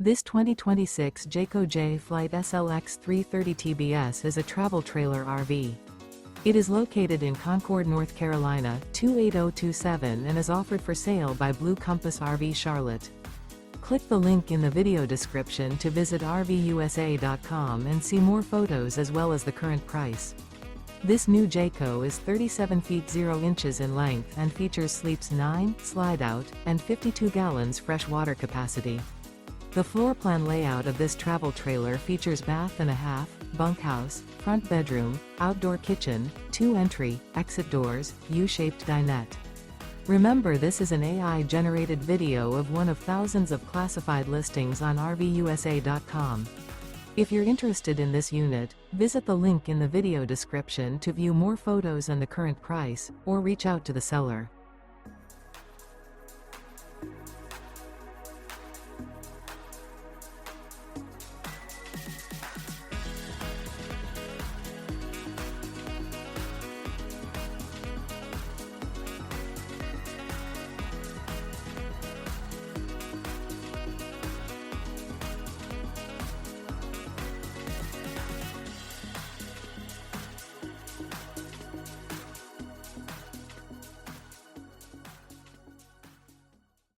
This 2026 Jayco Jay Flight SLX 330 TBS is a travel trailer RV. It is located in Concord, North Carolina, 28027 and is offered for sale by Blue Compass RV Charlotte. Click the link in the video description to visit RVUSA.com and see more photos as well as the current price. This new Jayco is 37 feet 0 inches in length and features sleeps 9, slide-out, and 52 gallons fresh water capacity. The floor plan layout of this travel trailer features bath and a half, bunkhouse, front bedroom, outdoor kitchen, 2 entry, exit doors, U-shaped dinette. Remember, this is an AI-generated video of one of thousands of classified listings on RVUSA.com. If you're interested in this unit, visit the link in the video description to view more photos and the current price, or reach out to the seller.